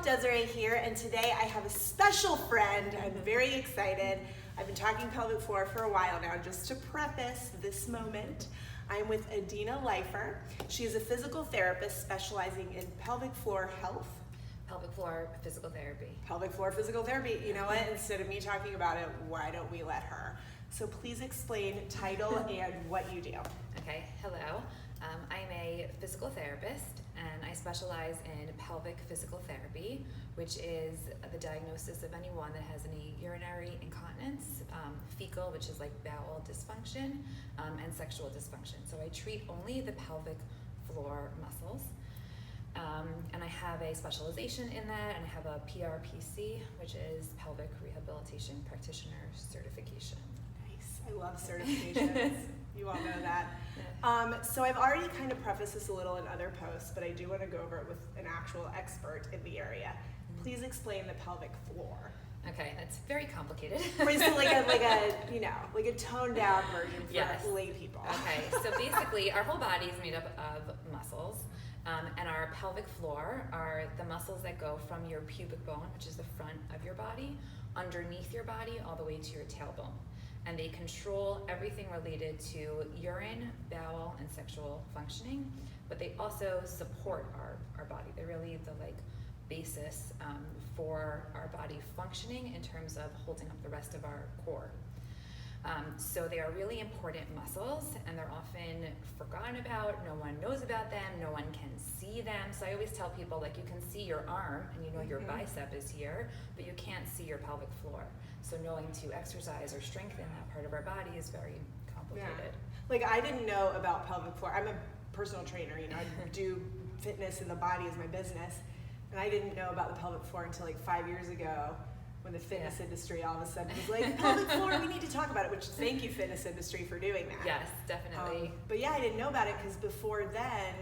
Desiree here, and today I have a special friend. I'm very excited. I've been talking pelvic floor for a while now. Just to preface this moment, I'm with Adina Leifer. She is a physical therapist specializing in pelvic floor health. Pelvic floor physical therapy. Pelvic floor physical therapy. You know what? Instead of me talking about it, why don't we let her? So please explain title and what you do. Okay, hello. I'm a physical therapist and I specialize in pelvic physical therapy, which is the diagnosis of anyone that has any urinary incontinence, fecal, which is like bowel dysfunction, and sexual dysfunction. So I treat only the pelvic floor muscles. And I have a specialization in that, and I have a PRPC, which is Pelvic Rehabilitation Practitioner Certification. Nice, I love certifications. You all know that. So I've already kind of prefaced this a little in other posts, but I do want to go over it with an actual expert in the area. Please explain the pelvic floor. Okay, that's very complicated. Or is it like a toned down version for lay people? Okay, so basically our whole body is made up of muscles. And our pelvic floor are the muscles that go from your pubic bone, which is the front of your body, underneath your body, all the way to your tailbone. And they control everything related to urine, bowel, and sexual functioning, but they also support our body. They're really the basis for our body functioning in terms of holding up the rest of our core. So they are really important muscles, and they're often forgotten about. No one knows about them. No one can see them. So I always tell people, you can see your arm and you know your bicep is here, but you can't see your pelvic floor. So knowing to exercise or strengthen that part of our body is very complicated. Yeah. I didn't know about pelvic floor. I'm a personal trainer. I do fitness and the body is my business, and I didn't know about the pelvic floor until 5 years ago, when the fitness industry all of a sudden was like, pelvic floor, we need to talk about it, which thank you, fitness industry, for doing that. Yes, definitely. But yeah, I didn't know about it because before then,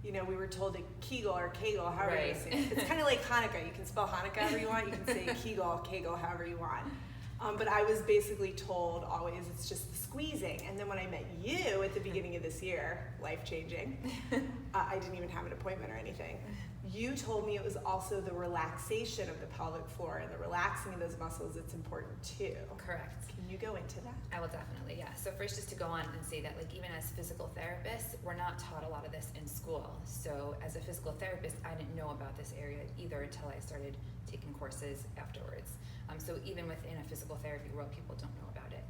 we were told to Kegel or Kegel, however you say it. It's kind of like Hanukkah. You can spell Hanukkah however you want. You can say Kegel, however you want. But I was basically told always it's just the squeezing. And then when I met you at the beginning of this year, life-changing, I didn't even have an appointment or anything. You told me it was also the relaxation of the pelvic floor and the relaxing of those muscles that's important too. Correct. Can you go into that? I will definitely, yeah. So first, just to go on and say that even as physical therapists, we're not taught a lot of this in school. So as a physical therapist, I didn't know about this area either until I started taking courses afterwards. So even within a physical therapy world, people don't know about it.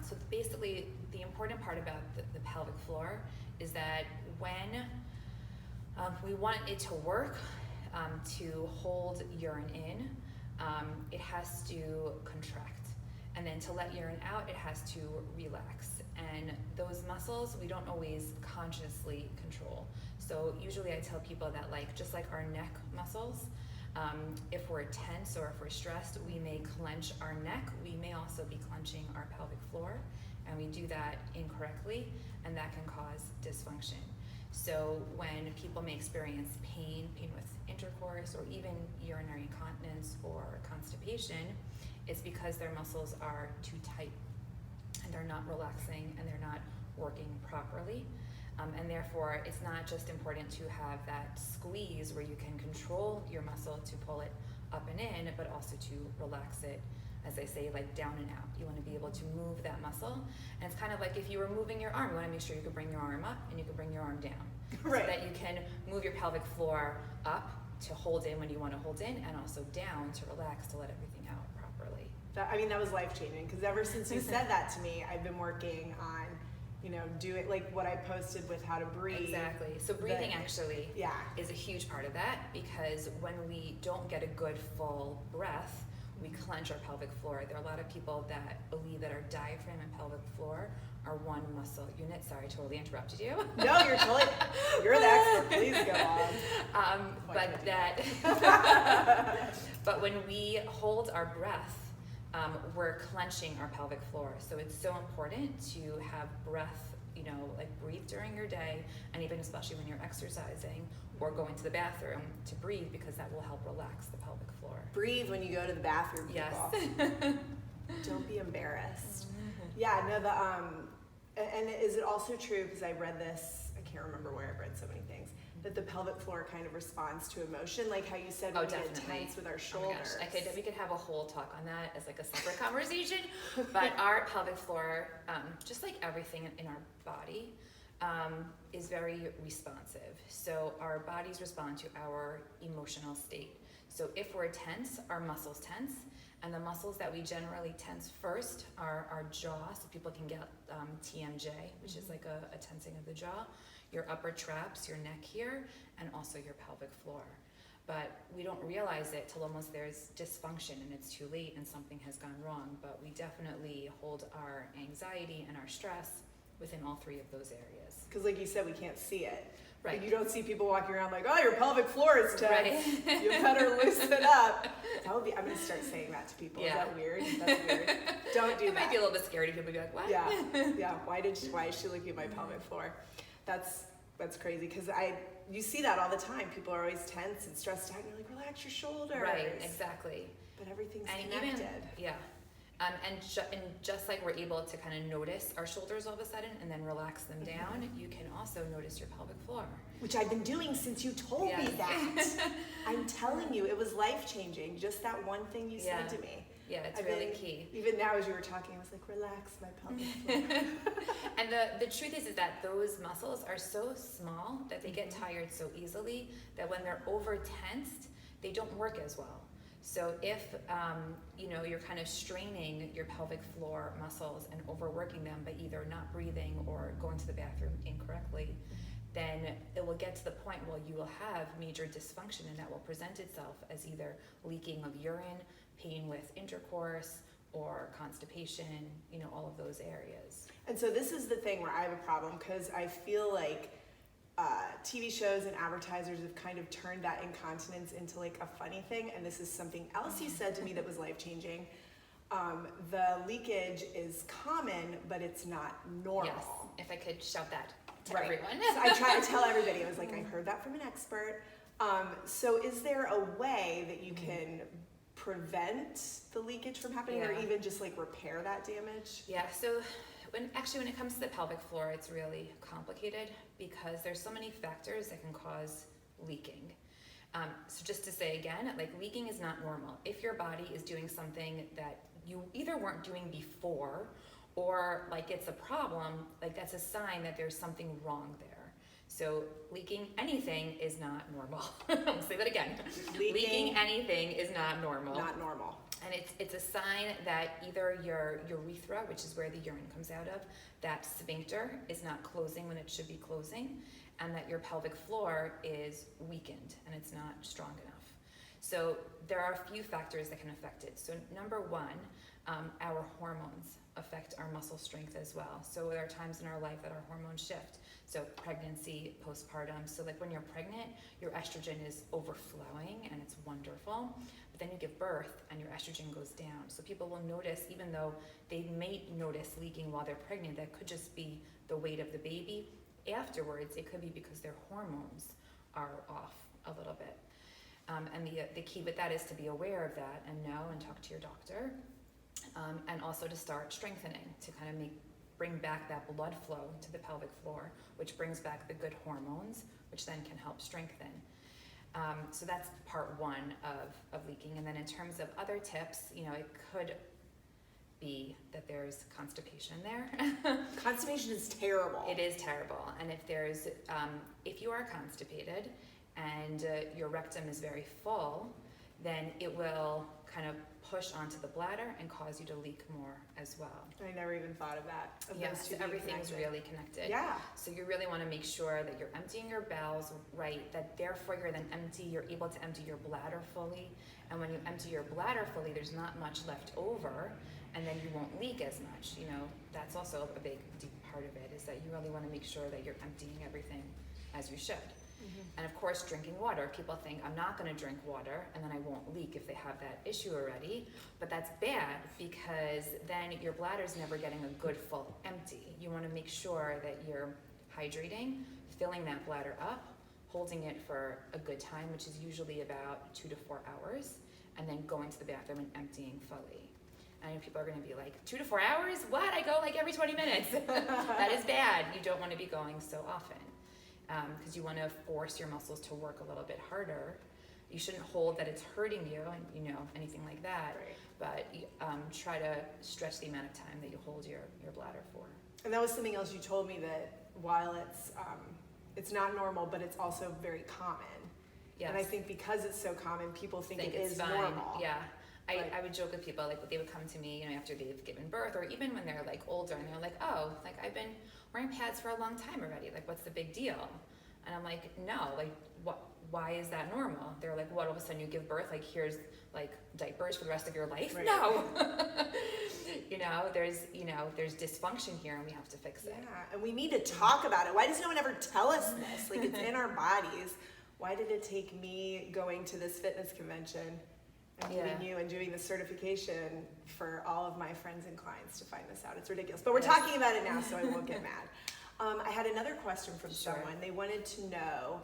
So basically, the important part about the pelvic floor is that when we want it to work, to hold urine in, it has to contract. And then to let urine out, it has to relax. And those muscles, we don't always consciously control. So usually I tell people that just like our neck muscles, if we're tense or if we're stressed, we may clench our neck. We may also be clenching our pelvic floor, and we do that incorrectly, and that can cause dysfunction. So when people may experience pain with intercourse, or even urinary incontinence or constipation, it's because their muscles are too tight and they're not relaxing and they're not working properly. And therefore, it's not just important to have that squeeze where you can control your muscle to pull it up and in, but also to relax it, as I say, down and out. You want to be able to move that muscle. And it's kind of like if you were moving your arm, you want to make sure you can bring your arm up and you can bring your arm down. Right. So that you can move your pelvic floor up to hold in when you want to hold in, and also down to relax, to let everything out properly. That was life-changing, because ever since you said that to me, I've been working on do it what I posted with how to breathe. Exactly. So breathing actually is a huge part of that, because when we don't get a good full breath, we clench our pelvic floor. There are a lot of people that believe that our diaphragm and pelvic floor are one muscle unit. Sorry, I totally interrupted you. No, you're the expert. Please go on. But when we hold our breath, we're clenching our pelvic floor. So it's so important to have breath, breathe during your day, and even especially when you're exercising or going to the bathroom, to breathe, because that will help relax the pelvic floor. Breathe when you go to the bathroom, people. Yes. Don't be embarrassed. Yeah, no, and is it also true, because I read this, I can't remember where, I've read so many things, that the pelvic floor kind of responds to emotion, like how you said Oh, we get definitely. tense with our Oh my shoulders. gosh, we could have a whole talk on that as like a separate conversation. But our pelvic floor, just like everything in our body, is very responsive. So our bodies respond to our emotional state. So if we're tense, our muscles tense, and the muscles that we generally tense first are our jaw, so people can get TMJ, which is like a tensing of the jaw, your upper traps, your neck here, and also your pelvic floor. But we don't realize it till almost there's dysfunction and it's too late and something has gone wrong. But we definitely hold our anxiety and our stress within all three of those areas. Because like you said, we can't see it. Right. Like you don't see people walking around like, oh, your pelvic floor is tense. Right. You better loosen up. I'm going to start saying that to people. Yeah. Is that weird? That's weird. Don't do It that. might be a little bit scary to people. Be like, what? Yeah, yeah. Why is she looking at my pelvic floor? That's crazy because you see that all the time. People are always tense and stressed out. And you're like, relax your shoulders. Right, exactly. But everything's And connected. And just like we're able to kind of notice our shoulders all of a sudden and then relax them down, you can also notice your pelvic floor. Which I've been doing since you told me that. I'm telling you, it was life-changing. Just that one thing you said to me. Yeah, it's really key. Even now as you were talking, I was like, relax my pelvic floor. And the truth is that those muscles are so small that they get tired so easily that when they're over-tensed, they don't work as well. So if you're kind of straining your pelvic floor muscles and overworking them by either not breathing or going to the bathroom incorrectly, then it will get to the point where you will have major dysfunction, and that will present itself as either leaking of urine, pain with intercourse, or constipation, all of those areas. And so this is the thing where I have a problem because I feel like TV shows and advertisers have kind of turned that incontinence into like a funny thing, and this is something else you said to me that was life-changing. The leakage is common, but it's not normal. Yes, if I could shout that to Right. everyone. So I try to tell everybody, I was like, I heard that from an expert. So is there a way that you can prevent the leakage from happening or even just like repair that damage? Yeah, so when it comes to the pelvic floor, it's really complicated because there's so many factors that can cause leaking. So just to say again, like leaking is not normal. If your body is doing something that you either weren't doing before or like it's a problem, like that's a sign that there's something wrong there. So leaking anything is not normal. I'll say that again. Leaking anything is not normal. Not normal. And it's a sign that either your urethra, which is where the urine comes out of, that sphincter is not closing when it should be closing, and that your pelvic floor is weakened and it's not strong enough. So there are a few factors that can affect it. So number one, our hormones affect our muscle strength as well. So there are times in our life that our hormones shift. So pregnancy, postpartum. So like when you're pregnant, your estrogen is overflowing and it's wonderful. But then you give birth and your estrogen goes down. So people will notice, even though they may notice leaking while they're pregnant, that could just be the weight of the baby. Afterwards, it could be because their hormones are off a little bit. And the key with that is to be aware of that and know and talk to your doctor. And also to start strengthening, to kind of bring back that blood flow to the pelvic floor, which brings back the good hormones, which then can help strengthen. So that's part one of leaking. And then in terms of other tips, it could be that there's constipation there. Constipation is terrible. It is terrible. And if you are constipated and your rectum is very full, then it will kind of push onto the bladder and cause you to leak more as well. I never even thought of that. Yes, everything's really connected. Yeah. So you really want to make sure that you're emptying your bowels right, that therefore you're able to empty your bladder fully. And when you empty your bladder fully, there's not much left over, and then you won't leak as much. That's also a big, deep part of it, is that you really want to make sure that you're emptying everything as you should. And of course, drinking water. People think, I'm not going to drink water and then I won't leak if they have that issue already. But that's bad because then your bladder's never getting a good full empty. You want to make sure that you're hydrating, filling that bladder up, holding it for a good time, which is usually about 2 to 4 hours, and then going to the bathroom and emptying fully. I know people are going to be like, 2 to 4 hours? What? I go like every 20 minutes. That is bad. You don't want to be going so often. because you want to force your muscles to work a little bit harder. You shouldn't hold that it's hurting you, and anything like that. Right. But try to stretch the amount of time that you hold your bladder for. And that was something else you told me, that while it's not normal, but it's also very common. Yes. And I think because it's so common, people think it it's is fine. normal. Yeah. Right. I would joke with people, like, they would come to me, after they've given birth, or even when they're like older, and they're like, oh, like, I've been wearing pads for a long time already. Like, what's the big deal? And I'm like, no, like, why is that normal? They're like, what, all of a sudden you give birth, like, here's like diapers for the rest of your life? Right. No. There's dysfunction here, and we have to fix it. Yeah, and we need to talk about it. Why does no one ever tell us this? Like, it's in our bodies. Why did it take me going to this fitness convention and meeting you and doing the certification for all of my friends and clients to find this out? It's ridiculous. But we're talking about it now, so I won't get mad. I had another question from someone. They wanted to know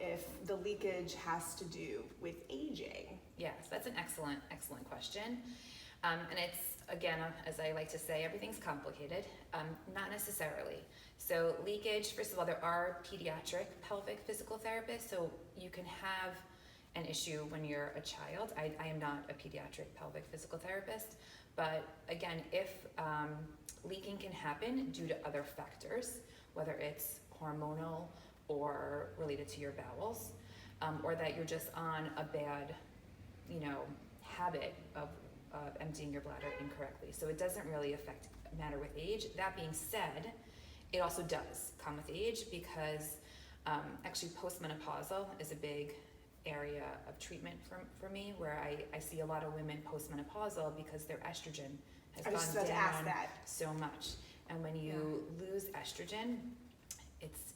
if the leakage has to do with aging. Yes, that's an excellent question. And it's, again, as I like to say, everything's complicated. Not necessarily. So leakage, first of all, there are pediatric pelvic physical therapists, so you can have an issue when you're a child. I am not a pediatric pelvic physical therapist, but again, if leaking can happen due to other factors, whether it's hormonal or related to your bowels, or that you're just on a bad, habit of emptying your bladder incorrectly. So it doesn't really matter with age. That being said, it also does come with age, because actually postmenopausal is a big area of treatment for me, where I see a lot of women postmenopausal because their estrogen has gone down so much. And when you lose estrogen,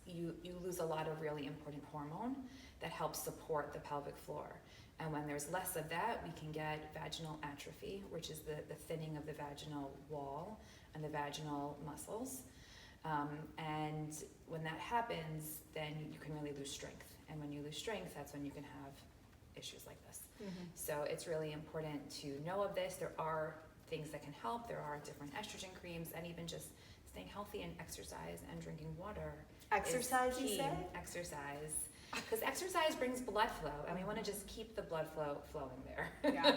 you lose a lot of really important hormone that helps support the pelvic floor. And when there's less of that, we can get vaginal atrophy, which is the thinning of the vaginal wall and the vaginal muscles. And when that happens, then you can really lose strength. And when you lose strength, that's when you can have issues like this. Mm-hmm. So it's really important to know of this. There are things that can help. There are different estrogen creams, and even just staying healthy and exercise and drinking water. Exercise, you say? Exercise. Because exercise brings blood flow, and we want to just keep the blood flow flowing there. Yeah,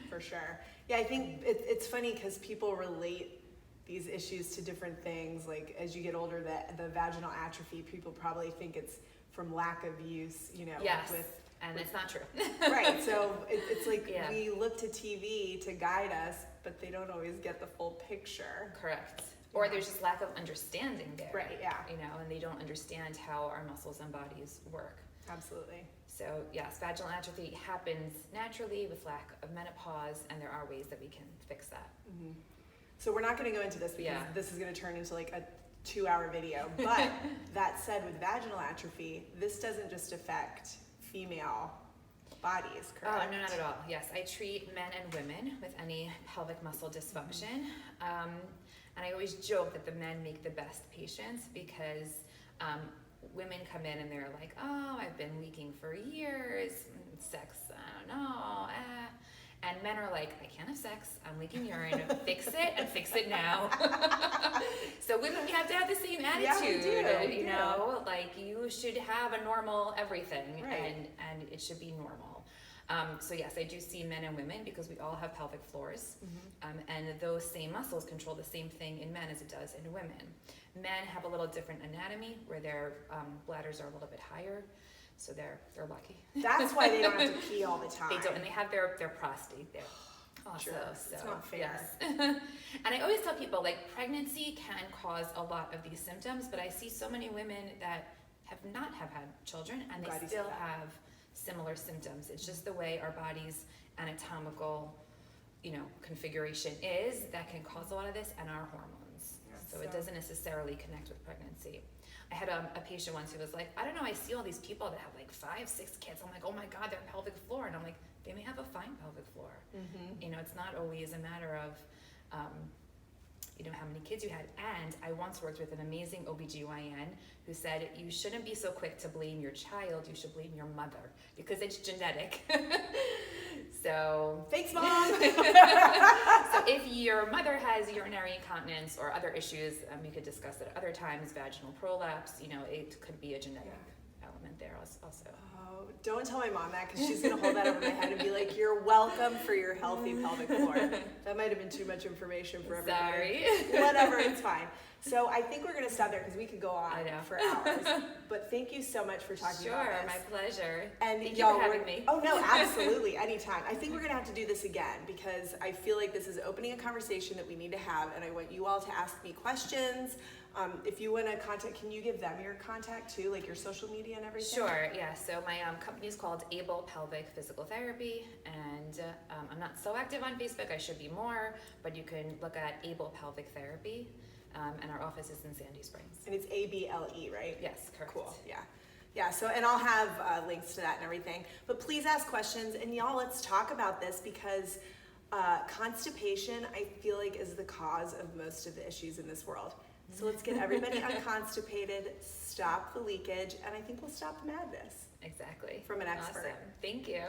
for sure. Yeah, I think it's funny because people relate these issues to different things. Like, as you get older, the vaginal atrophy, people probably think it's from lack of use, Yes, and it's not true. Right, so it's like we look to TV to guide us, but they don't always get the full picture. Correct. Or there's just lack of understanding there. Right, yeah. And they don't understand how our muscles and bodies work. Absolutely. So yes, vaginal atrophy happens naturally with lack of menopause, and there are ways that we can fix that. Mm-hmm. So we're not going to go into this because this is going to turn into like a 2-hour video. But that said, with vaginal atrophy, this doesn't just affect female bodies, correct? Oh, no, not at all. Yes, I treat men and women with any pelvic muscle dysfunction. And I always joke that the men make the best patients, because women come in and they're like, oh, I've been leaking for years, sex, I don't know, And men are like, I can't have sex, I'm leaking urine, fix it, and fix it now. So women, we have to have the same attitude, we do. Like, you should have a normal everything, right. and it should be normal. So yes, I do see men and women, because we all have pelvic floors, and those same muscles control the same thing in men as it does in women. Men have a little different anatomy, where their bladders are a little bit higher, so they're lucky. That's why they don't have to pee all the time. They don't, and they have their prostate there. Also, sure. So it's not fair. Yes. And I always tell people, like, pregnancy can cause a lot of these symptoms, but I see so many women that have had children, and they still have similar symptoms. It's just the way our body's anatomical, configuration is that can cause a lot of this, and our hormones. So it doesn't necessarily connect with pregnancy. I had a patient once who was like, I don't know, I see all these people that have like 5, 6 kids. I'm like, oh my God, their pelvic floor. And I'm like, they may have a fine pelvic floor. Mm-hmm. It's not always a matter of, you know, how many kids you had. And I once worked with an amazing OBGYN who said, you shouldn't be so quick to blame your child, you should blame your mother because it's genetic. So thanks, Mom. so if your mother has urinary incontinence or other issues, we could discuss it at other times, vaginal prolapse, you know, it could be a genetic element there also. Oh, don't tell my mom that because she's going to hold that over my head and be like, you're welcome for your healthy pelvic floor. That might have been too much information for everybody. Sorry. Whatever, it's fine. So I think we're going to stop there because we could go on I know. for hours. But thank you so much for talking about this. Sure, my pleasure. And thank you for having we're- me. Oh no, absolutely, anytime. I think we're gonna have to do this again because I feel like this is opening a conversation that we need to have, and I want you all to ask me questions. If you want to contact, can you give them your contact too, like your social media and everything? Sure, yeah. So my company is called Able Pelvic Physical Therapy, and I'm not so active on Facebook. I should be more, but you can look at Able Pelvic Therapy, and our office is in Sandy Springs. And it's ABLE, right? Yes, correct. Cool, yeah. Yeah, so, and I'll have links to that and everything. But please ask questions, and y'all, let's talk about this because constipation, I feel like, is the cause of most of the issues in this world. So let's get everybody unconstipated, stop the leakage, and I think we'll stop the madness. Exactly. From an expert. Awesome. Thank you.